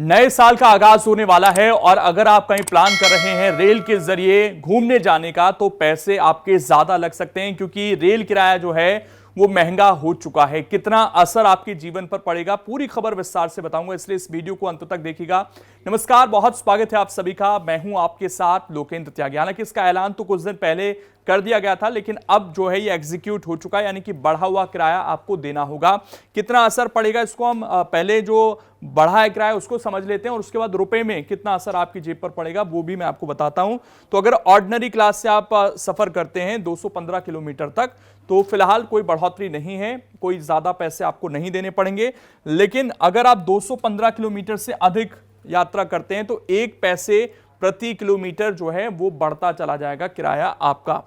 नए साल का आगाज होने वाला है और अगर आप कहीं प्लान कर रहे हैं रेल के जरिए घूमने जाने का तो पैसे आपके ज्यादा लग सकते हैं क्योंकि रेल किराया जो है वो महंगा हो चुका है। कितना असर आपके जीवन पर पड़ेगा पूरी खबर विस्तार से बताऊंगा, इसलिए इस वीडियो को अंत तक देखिएगा। नमस्कार, बहुत स्वागत है आप सभी का। मैं हूं आपके साथ लोकेंद्र त्यागी। हालांकि इसका ऐलान तो कुछ दिन पहले कर दिया गया था, लेकिन अब जो है ये एग्जीक्यूट हो चुका है, यानी कि बढ़ा हुआ किराया आपको देना होगा। कितना असर पड़ेगा इसको हम पहले जो बढ़ा है किराया उसको समझ लेते हैं और उसके बाद रुपए में कितना असर आपकी जेब पर पड़ेगा वो भी मैं आपको बताता हूं। तो अगर ऑर्डिनरी क्लास से आप सफर करते हैं 215 किलोमीटर तक तो फिलहाल कोई बढ़ोतरी नहीं है, कोई ज्यादा पैसे आपको नहीं देने पड़ेंगे। लेकिन अगर आप 215 किलोमीटर से अधिक यात्रा करते हैं तो 1 पैसे प्रति किलोमीटर जो है वो बढ़ता चला जाएगा किराया आपका।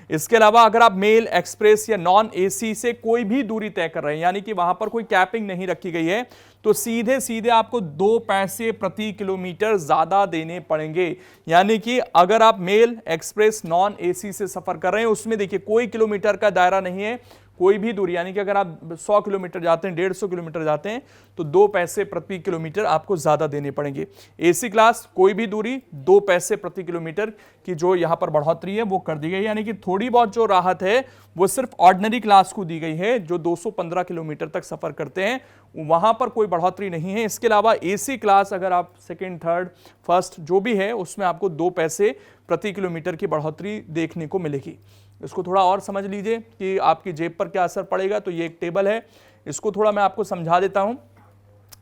इसके अलावा अगर आप मेल, एक्सप्रेस या नॉन एसी से कोई भी दूरी तय कर रहे हैं, यानी कि वहां पर कोई कैपिंग नहीं रखी गई है, तो सीधे सीधे आपको 2 पैसे प्रति किलोमीटर ज्यादा देने पड़ेंगे। यानी कि अगर आप मेल, एक्सप्रेस, नॉन एसी से सफर कर रहे हैं उसमें देखिए कोई किलोमीटर का दायरा नहीं है, कोई भी दूरी, यानी कि अगर आप 100 किलोमीटर जाते हैं, 150 किलोमीटर जाते हैं तो 2 पैसे प्रति किलोमीटर आपको ज्यादा देने पड़ेंगे। एसी क्लास कोई भी दूरी 2 पैसे प्रति किलोमीटर की जो यहां पर बढ़ोतरी है वो कर दी गई, यानी कि थोड़ी बहुत जो राहत है वो सिर्फ ऑर्डिनरी क्लास को दी गई है। जो 215 किलोमीटर तक सफर करते हैं वहां पर कोई बढ़ोतरी नहीं है। इसके अलावा एसी क्लास अगर आप सेकेंड, थर्ड, फर्स्ट जो भी है उसमें आपको 2 पैसे प्रति किलोमीटर की बढ़ोतरी देखने को मिलेगी। इसको थोड़ा और समझ लीजिए कि आपकी जेब पर क्या असर पड़ेगा। तो ये एक टेबल है, इसको थोड़ा मैं आपको समझा देता हूं।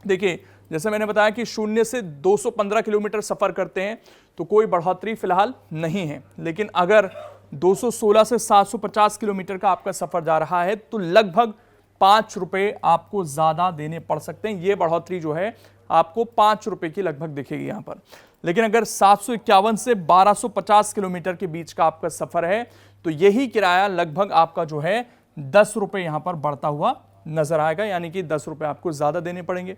देखिए, जैसे मैंने बताया कि 0 से 215 किलोमीटर सफर करते हैं तो कोई बढ़ोतरी फिलहाल नहीं है, लेकिन अगर 216 से 750 किलोमीटर का आपका सफर जा रहा है तो लगभग 5 रुपए आपको ज्यादा देने पड़ सकते हैं। ये बढ़ोतरी जो है आपको 5 रुपए की लगभग दिखेगी यहां पर। लेकिन अगर 751 से 1250 किलोमीटर के बीच का आपका सफर है तो यही किराया लगभग आपका जो है 10 रुपए यहां पर बढ़ता हुआ नजर आएगा, यानी कि 10 रुपए आपको ज्यादा देने पड़ेंगे।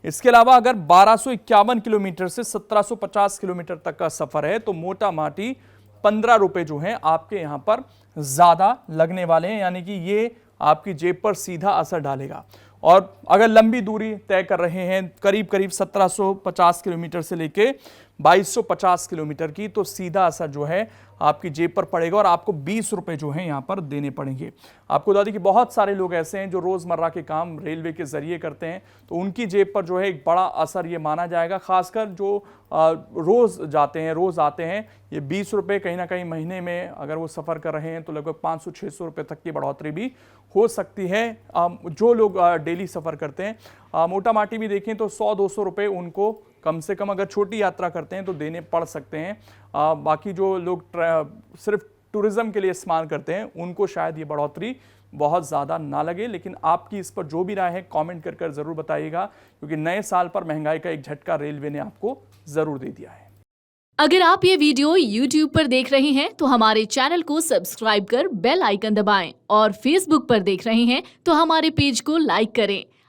इसके अलावा अगर 1251 किलोमीटर से 1750 किलोमीटर तक का सफर है तो मोटा माटी 15 रुपए जो है आपके यहां पर ज्यादा लगने वाले हैं, यानी कि ये आपकी जेब पर सीधा असर डालेगा। और अगर लंबी दूरी तय कर रहे हैं करीब करीब 1750 किलोमीटर से लेके 2250 किलोमीटर की, तो सीधा असर जो है आपकी जेब पर पड़ेगा और आपको 20 रुपए जो है यहां पर देने पड़ेंगे। आपको बता दें कि बहुत सारे लोग ऐसे हैं जो रोजमर्रा के काम रेलवे के जरिए करते हैं, तो उनकी जेब पर जो है एक बड़ा असर ये माना जाएगा। खासकर जो रोज जाते हैं, रोज आते हैं, ये 20 रुपए कहीं ना कहीं महीने में अगर वो सफर कर रहे हैं तो लगभग 500-600 रुपए तक की बढ़ोतरी भी हो सकती है। जो लोग डेली सफर करते हैं मोटा माटी भी देखें तो 100-200 रुपए उनको कम से कम अगर छोटी यात्रा करते हैं तो देने पड़ सकते हैं। बाकी जो लोग सिर्फ टूरिज्म के लिए इस्तेमाल करते हैं उनको शायद ये बढ़ोतरी बहुत ज़्यादा ना लगे। लेकिन आपकी इस पर जो भी राय है कमेंट कर ज़रूर बताइएगा, क्योंकि नए साल पर महंगाई का एक झटका रेलवे ने आपको ज़रूर दे दिया है। अगर आप ये वीडियो YouTube पर देख रहे हैं तो हमारे चैनल को सब्सक्राइब कर बेल आइकन दबाएं और Facebook पर देख रहे हैं तो हमारे पेज को लाइक करें।